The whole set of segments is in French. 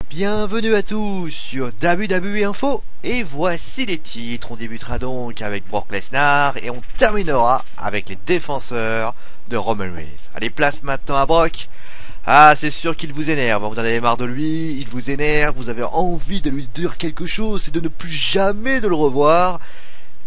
Bienvenue à tous sur WWE Info et voici les titres. On débutera donc avec Brock Lesnar et on terminera avec les défenseurs de Roman Reigns. Allez, place maintenant à Brock. Ah, c'est sûr qu'il vous énerve, vous en avez marre de lui, il vous énerve, vous avez envie de lui dire quelque chose et de ne plus jamais de le revoir.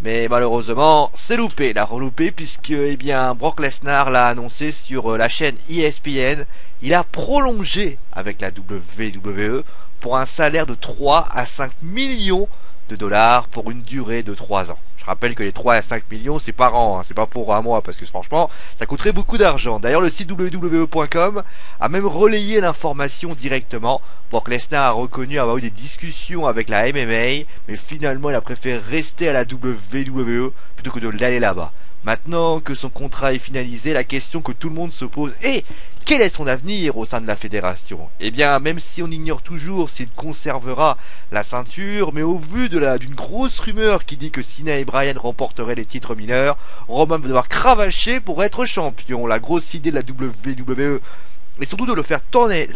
Mais malheureusement, c'est loupé, il a reloupé puisque, eh bien, Brock Lesnar l'a annoncé sur la chaîne ESPN. Il a prolongé avec la WWE pour un salaire de 3 à 5 millions de dollars pour une durée de 3 ans. Je rappelle que les 3 à 5 millions, c'est par an, hein, c'est pas pour un mois, parce que franchement, ça coûterait beaucoup d'argent. D'ailleurs, le site WWE.com a même relayé l'information directement. Brock Lesnar a reconnu avoir eu des discussions avec la MMA, mais finalement, il a préféré rester à la WWE plutôt que de l'aller là-bas. Maintenant que son contrat est finalisé, la question que tout le monde se pose est: quel est son avenir au sein de la fédération? Eh bien, même si on ignore toujours s'il conservera la ceinture, mais au vu d'une grosse rumeur qui dit que Cena et Bryan remporteraient les titres mineurs, Roman va devoir cravacher pour être champion. La grosse idée de la WWE et surtout de le faire tourner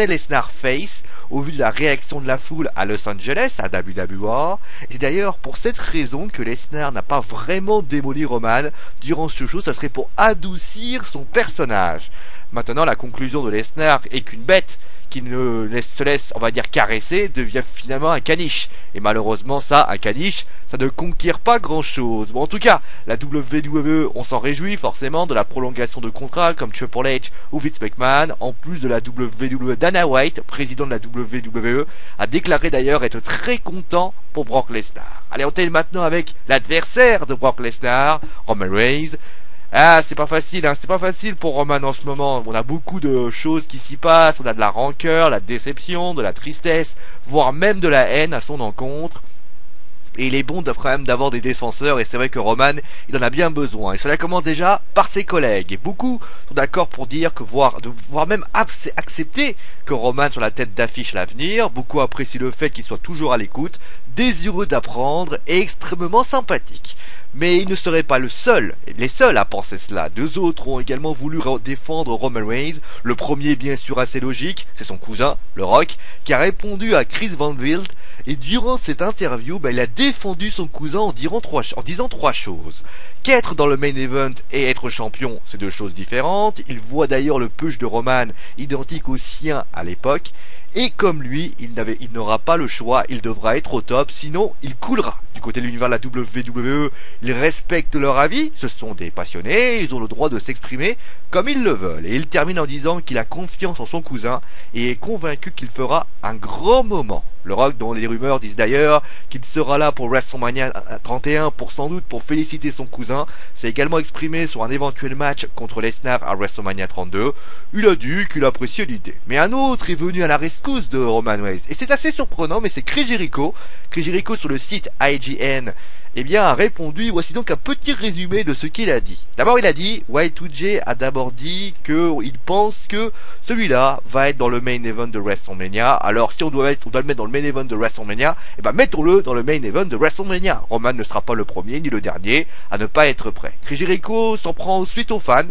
Lesnar face au vu de la réaction de la foule à Los Angeles, à WWE. Et c'est d'ailleurs pour cette raison que Lesnar n'a pas vraiment démoli Roman durant ce show, ça serait pour adoucir son personnage. Maintenant, la conclusion de Lesnar est qu'une bête qui se laisse, on va dire, caresser, devient finalement un caniche. Et malheureusement, un caniche, ça ne conquiert pas grand-chose. Bon, en tout cas, la WWE, on s'en réjouit forcément de la prolongation de contrats comme Triple H ou Vince McMahon. En plus de la WWE, Dana White, président de la WWE, a déclaré d'ailleurs être très content pour Brock Lesnar. Allez, on termine maintenant avec l'adversaire de Brock Lesnar, Roman Reigns. Ah, c'est pas facile, hein, c'est pas facile pour Roman en ce moment. On a beaucoup de choses qui s'y passent, on a de la rancœur, la déception, de la tristesse, voire même de la haine à son encontre. Et il est bon quand même d'avoir des défenseurs, et c'est vrai que Roman, il en a bien besoin. Et cela commence déjà par ses collègues. Et beaucoup sont d'accord pour dire que voire même accepter que Roman soit la tête d'affiche à l'avenir. Beaucoup apprécient le fait qu'il soit toujours à l'écoute, désireux d'apprendre et extrêmement sympathique. Mais il ne serait pas les seuls à penser cela. Deux autres ont également voulu défendre Roman Reigns. Le premier, bien sûr, assez logique, c'est son cousin, le Rock, qui a répondu à Chris Van Vliet. Et durant cette interview, il a défendu son cousin en disant trois choses. Qu'être dans le main event et être champion, c'est deux choses différentes. Il voit d'ailleurs le push de Roman identique au sien à l'époque. Et comme lui, il n'aura pas le choix, il devra être au top, sinon il coulera. Du côté de l'univers de la WWE, ils respectent leur avis, ce sont des passionnés, ils ont le droit de s'exprimer comme ils le veulent. Et il termine en disant qu'il a confiance en son cousin et est convaincu qu'il fera un grand moment. Le Rock, dont les rumeurs disent d'ailleurs qu'il sera là pour WrestleMania 31 sans doute pour féliciter son cousin, s'est également exprimé sur un éventuel match contre Lesnar à WrestleMania 32. Il a dit qu'il appréciait l'idée. Mais un autre est venu à la rescousse de Roman Reigns. Et c'est assez surprenant, mais c'est Chris Jericho. Chris Jericho sur le site IGN, a répondu. Voici donc un petit résumé de ce qu'il a dit. D'abord, il a dit, Y2J a d'abord dit qu'il pense que celui-là va être dans le main event de WrestleMania. Alors, si on doit le mettre dans le main event de WrestleMania, mettons-le dans le main event de WrestleMania. Roman ne sera pas le premier ni le dernier à ne pas être prêt. Chris Jericho s'en prend ensuite aux fans,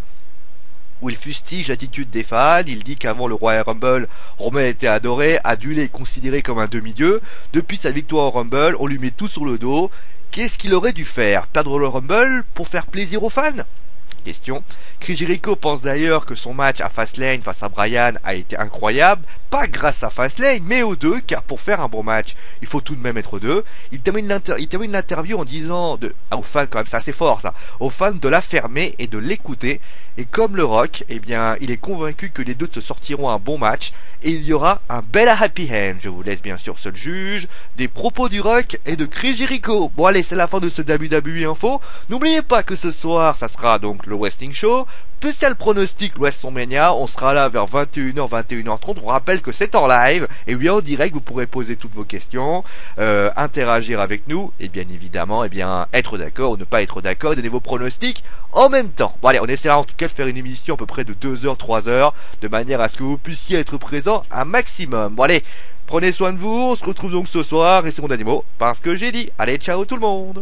où il fustige l'attitude des fans. Il dit qu'avant le Royal Rumble, Roman était adoré, adulé et considéré comme un demi-dieu. Depuis sa victoire au Rumble, on lui met tout sur le dos. Qu'est-ce qu'il aurait dû faire? Perdre le Rumble pour faire plaisir aux fans? Question. Chris Jericho pense d'ailleurs que son match à Fastlane face à Bryan a été incroyable, pas grâce à Fastlane, mais aux deux, car pour faire un bon match, il faut tout de même être deux. Il termine l'interview en disant aux fans, quand même, c'est assez fort ça, aux fans de la fermer et de l'écouter. Et comme le Rock, il est convaincu que les deux se sortiront un bon match et il y aura un bel happy end. Je vous laisse bien sûr seul juge des propos du Rock et de Chris Jericho. Bon allez, c'est la fin de ce WWE Info. N'oubliez pas que ce soir, ça sera donc le Wrestling Show. Spécial pronostic WrestleMania, on sera là vers 21h, 21h30. On rappelle que c'est en live, et oui en direct, vous pourrez poser toutes vos questions, interagir avec nous, et bien évidemment, être d'accord ou ne pas être d'accord, donner vos pronostics en même temps. Bon allez, on essaiera en tout cas de faire une émission à peu près de 2h, 3h, de manière à ce que vous puissiez être présent un maximum. Bon allez, prenez soin de vous, on se retrouve donc ce soir, et c'est mon dernier mot, parce que j'ai dit. Allez, ciao tout le monde!